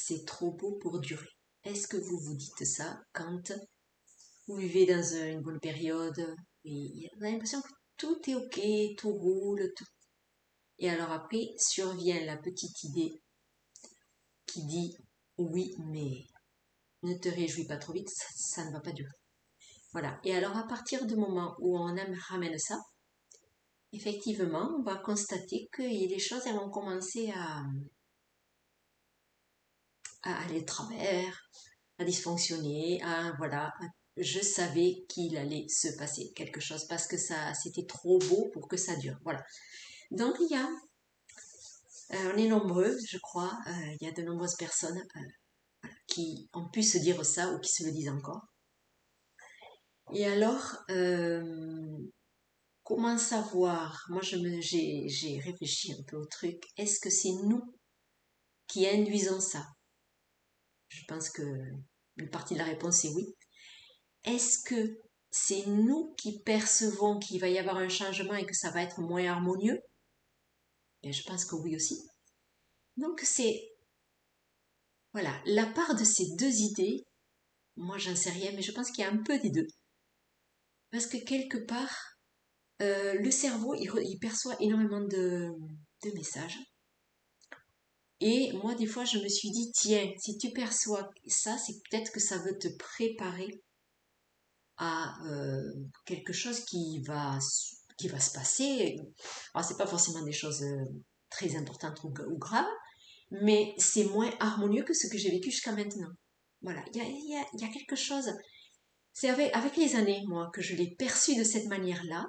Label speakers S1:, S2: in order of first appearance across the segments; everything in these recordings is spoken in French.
S1: c'est trop beau pour durer. Est-ce que vous vous dites ça quand vous vivez dans une bonne période et vous avez l'impression que tout est ok, tout roule, tout. Et alors après survient la petite idée qui dit oui, mais ne te réjouis pas trop vite, ça ne va pas durer. Voilà. Et alors à partir du moment où on ramène ça, effectivement, on va constater que les choses elles vont commencer à aller de travers, à dysfonctionner, voilà, je savais qu'il allait se passer quelque chose parce que ça, c'était trop beau pour que ça dure. Voilà. Donc il y a, on est nombreux, je crois, il y a de nombreuses personnes qui ont pu se dire ça ou qui se le disent encore. Et alors, comment savoir? Moi, j'ai réfléchi un peu au truc. Est-ce que c'est nous qui induisons ça? Je pense que une partie de la réponse est oui. Est-ce que c'est nous qui percevons qu'il va y avoir un changement et que ça va être moins harmonieux? Et je pense que oui aussi. Donc c'est, voilà, la part de ces deux idées, moi j'en sais rien, mais je pense qu'il y a un peu des deux. Parce que quelque part, le cerveau, il perçoit énormément de messages. Et moi, des fois, je me suis dit, tiens, si tu perçois ça, c'est peut-être que ça veut te préparer à quelque chose qui va se passer. Alors, c'est pas forcément des choses très importantes ou graves, mais c'est moins harmonieux que ce que j'ai vécu jusqu'à maintenant. Voilà, il y a quelque chose. C'est avec les années, moi, que je l'ai perçu de cette manière-là,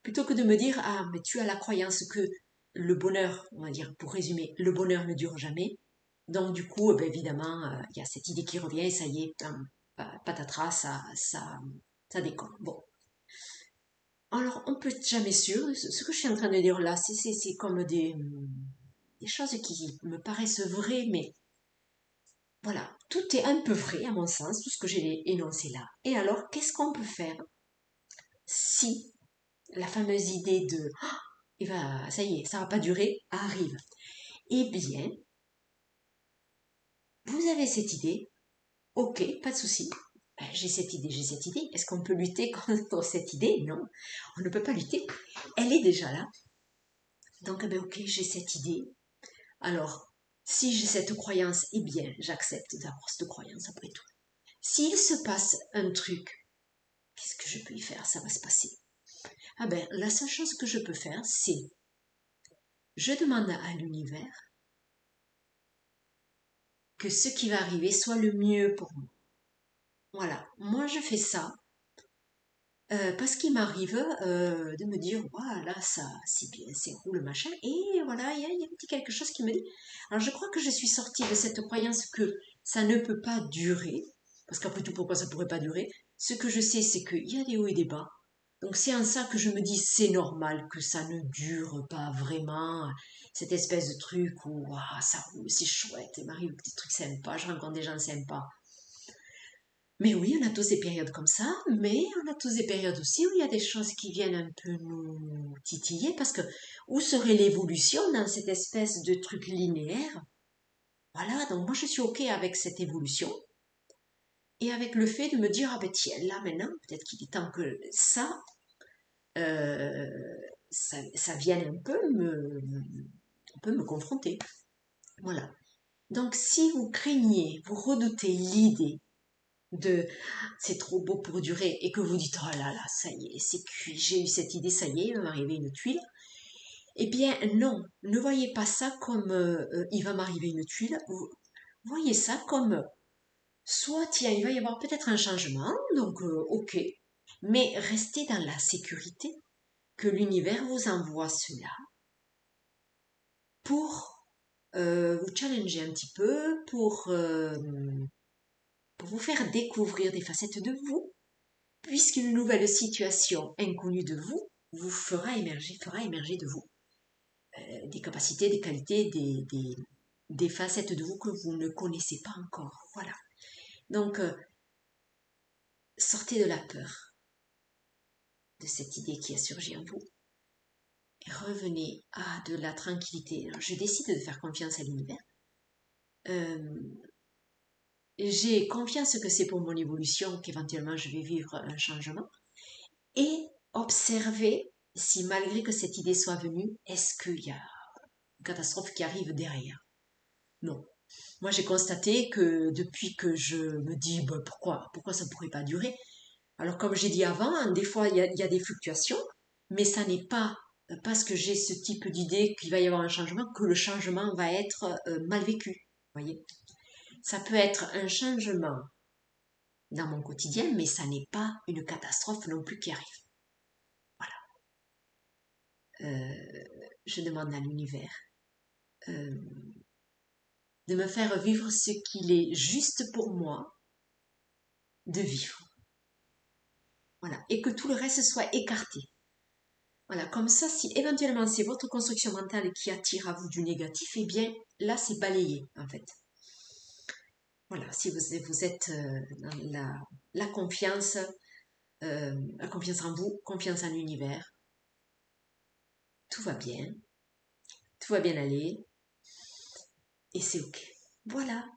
S1: plutôt que de me dire, ah, mais tu as la croyance que le bonheur, on va dire, pour résumer, le bonheur ne dure jamais. Donc, du coup, ben, évidemment, il y a cette idée qui revient, et ça y est, patatras, ça décolle. Bon. Alors, on peut être jamais sûr. Ce que je suis en train de dire là, c'est comme des choses qui me paraissent vraies, mais voilà, tout est un peu vrai à mon sens, tout ce que j'ai énoncé là. Et alors, qu'est-ce qu'on peut faire si la fameuse idée de ça y est, ça va pas durer, arrive? Eh bien, vous avez cette idée, ok, pas de souci. Ben, j'ai cette idée. Est-ce qu'on peut lutter contre cette idée? Non, on ne peut pas lutter. Elle est déjà là. Donc, eh ben, ok, j'ai cette idée. Alors, si j'ai cette croyance, eh bien, j'accepte d'avoir cette croyance après tout. S'il se passe un truc, qu'est-ce que je peux y faire? Ça va se passer. Ah ben, la seule chose que je peux faire, c'est je demande à l'univers que ce qui va arriver soit le mieux pour moi. Voilà, moi je fais ça parce qu'il m'arrive de me dire, voilà, ça, c'est bien, c'est roule, machin, et voilà, il y a un petit quelque chose qui me dit. Alors je crois que je suis sortie de cette croyance que ça ne peut pas durer, parce qu'après tout, pourquoi ça pourrait pas durer? Ce que je sais, c'est qu'il y a des hauts et des bas. Donc c'est en ça que je me dis, c'est normal que ça ne dure pas vraiment, cette espèce de truc où ça roule, c'est chouette, il m'arrive des trucs sympas, je rencontre des gens sympas. Mais oui, on a tous des périodes comme ça, mais on a tous des périodes aussi où il y a des choses qui viennent un peu nous titiller, parce que où serait l'évolution dans cette espèce de truc linéaire? Voilà, donc moi je suis ok avec cette évolution, et avec le fait de me dire, ah ben tiens, là maintenant, peut-être qu'il est temps que euh, ça vienne un peu me confronter. Voilà. Donc si vous craignez, vous redoutez l'idée de c'est trop beau pour durer et que vous dites oh là là ça y est c'est cuit, j'ai eu cette idée, ça y est il va m'arriver une tuile, eh bien non, ne voyez pas ça comme il va m'arriver une tuile, voyez ça comme soit tiens il va y avoir peut-être un changement, donc ok, mais restez dans la sécurité que l'univers vous envoie cela pour vous challenger un petit peu, pour vous faire découvrir des facettes de vous, puisqu'une nouvelle situation inconnue de vous vous fera émerger de vous des capacités, des qualités, des facettes de vous que vous ne connaissez pas encore. Voilà. Donc, sortez de la peur de cette idée qui a surgi en vous et revenez à de la tranquillité. Alors, je décide de faire confiance à l'univers. j'ai confiance que c'est pour mon évolution qu'éventuellement je vais vivre un changement et observer si malgré que cette idée soit venue, est-ce qu'il y a une catastrophe qui arrive derrière? Non. Moi, j'ai constaté que depuis que je me dis bah, pourquoi ça ne pourrait pas durer? Alors, comme j'ai dit avant, hein, des fois, il y a des fluctuations, mais ça n'est pas parce que j'ai ce type d'idée qu'il va y avoir un changement que le changement va être mal vécu. Voyez, ça peut être un changement dans mon quotidien, mais ça n'est pas une catastrophe non plus qui arrive. Je demande à l'univers euh, de me faire vivre ce qu'il est juste pour moi de vivre. Voilà, et que tout le reste soit écarté. Voilà, comme ça, si éventuellement c'est votre construction mentale qui attire à vous du négatif, eh bien là c'est balayé en fait. Voilà, si vous êtes dans la confiance en vous, confiance en l'univers, tout va bien aller et c'est ok. Voilà.